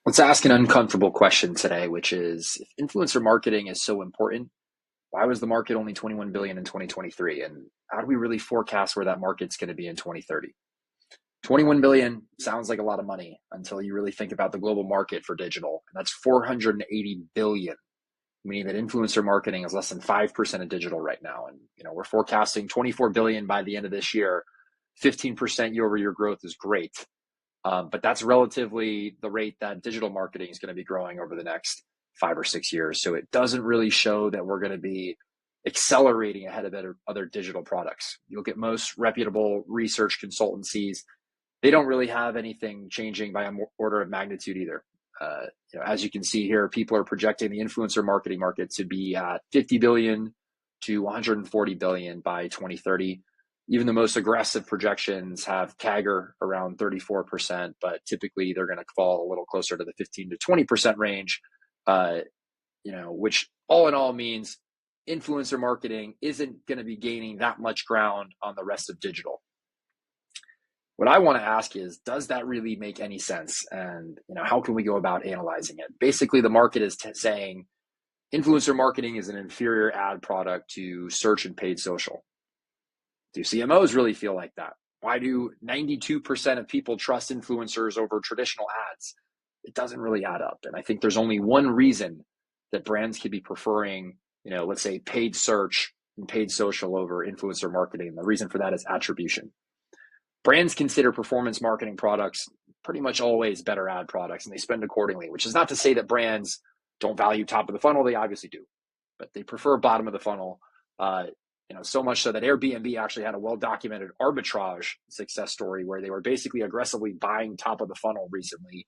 Let's ask an uncomfortable question today, which is if influencer marketing is so important, why was the market only 21 billion in 2023? And how do we really forecast where that market's going to be in 2030? 21 billion sounds like a lot of money until you really think about the global market for digital. And that's 480 billion, meaning that influencer marketing is less than 5% of digital right now. And we're forecasting 24 billion by the end of this year. 15% year over year growth is great. But that's relatively the rate that digital marketing is going to be growing over the next 5 or 6 years. So it doesn't really show that we're going to be accelerating ahead of other digital products. You'll get most reputable research consultancies. They don't really have anything changing by an order of magnitude either. As you can see here, people are projecting the influencer marketing market to be at 50 billion to 140 billion by 2030. Even the most aggressive projections have CAGR around 34%, but typically they're going to fall a little closer to the 15 to 20% range, which all in all means influencer marketing isn't going to be gaining that much ground on the rest of digital. What I want to ask is, does that really make any sense? And how can we go about analyzing it? Basically, the market is saying influencer marketing is an inferior ad product to search and paid social. Do CMOs really feel like that? Why do 92% of people trust influencers over traditional ads? It doesn't really add up. And I think there's only one reason that brands could be preferring, let's say paid search and paid social over influencer marketing. The reason for that is attribution. Brands consider performance marketing products pretty much always better ad products, and they spend accordingly, which is not to say that brands don't value top of the funnel. They obviously do, but they prefer bottom of the funnel. So much so that Airbnb actually had a well-documented arbitrage success story where they were basically aggressively buying top of the funnel recently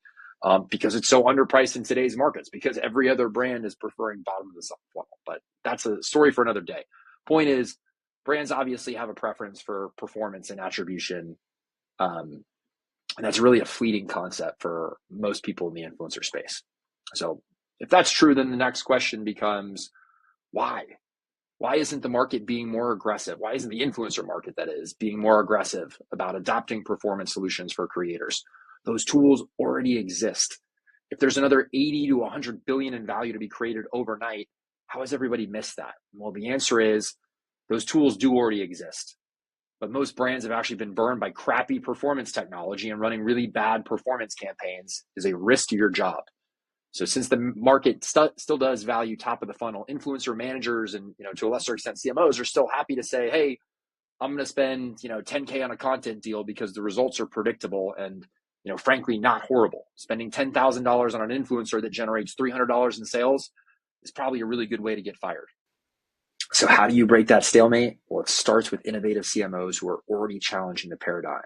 because it's so underpriced in today's markets, because every other brand is preferring bottom of the funnel. But that's a story for another day. Point is, brands obviously have a preference for performance and attribution. And that's really a fleeting concept for most people in the influencer space. So if that's true, then the next question becomes, why? Why isn't the market being more aggressive? Why isn't the influencer market, that is, being more aggressive about adopting performance solutions for creators? Those tools already exist. If there's another 80 to 100 billion in value to be created overnight, how has everybody missed that? Well, the answer is those tools do already exist. But most brands have actually been burned by crappy performance technology, and running really bad performance campaigns is a risk to your job. So since the market still does value top of the funnel, influencer managers and, to a lesser extent, CMOs are still happy to say, hey, I'm going to spend, 10K on a content deal because the results are predictable and, frankly, not horrible. Spending $10,000 on an influencer that generates $300 in sales is probably a really good way to get fired. So how do you break that stalemate? Well, it starts with innovative CMOs who are already challenging the paradigm.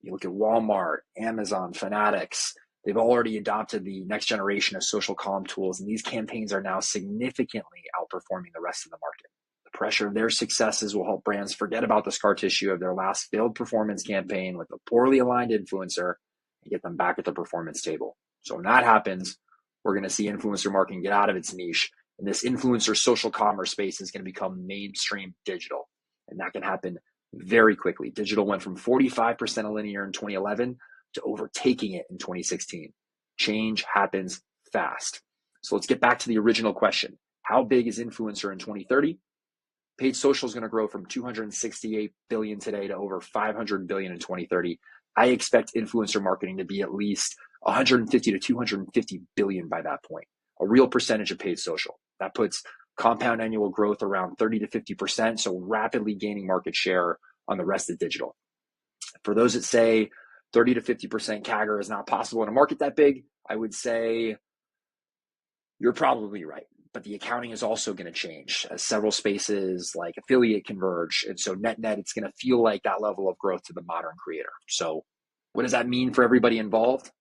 You look at Walmart, Amazon, Fanatics. They've already adopted the next generation of social comm tools, and these campaigns are now significantly outperforming the rest of the market. The pressure of their successes will help brands forget about the scar tissue of their last failed performance campaign with a poorly aligned influencer and get them back at the performance table. So when that happens, we're going to see influencer marketing get out of its niche, and this influencer social commerce space is going to become mainstream digital. And that can happen very quickly. Digital went from 45% of linear in 2011 to overtaking it in 2016. Change happens fast. So let's get back to the original question. How big is influencer in 2030? Paid social is going to grow from 268 billion today to over 500 billion in 2030. I expect influencer marketing to be at least 150 to 250 billion by that point, a real percentage of paid social. That puts compound annual growth around 30 to 50%, so rapidly gaining market share on the rest of digital. For those that say 30 to 50% CAGR is not possible in a market that big, I would say you're probably right. But the accounting is also going to change as several spaces like affiliate converge. And so net, it's going to feel like that level of growth to the modern creator. So what does that mean for everybody involved?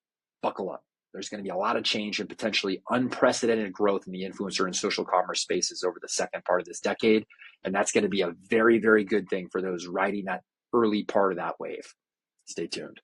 Buckle up. There's going to be a lot of change and potentially unprecedented growth in the influencer and social commerce spaces over the second part of this decade. And that's going to be a very, very good thing for those riding that early part of that wave. Stay tuned.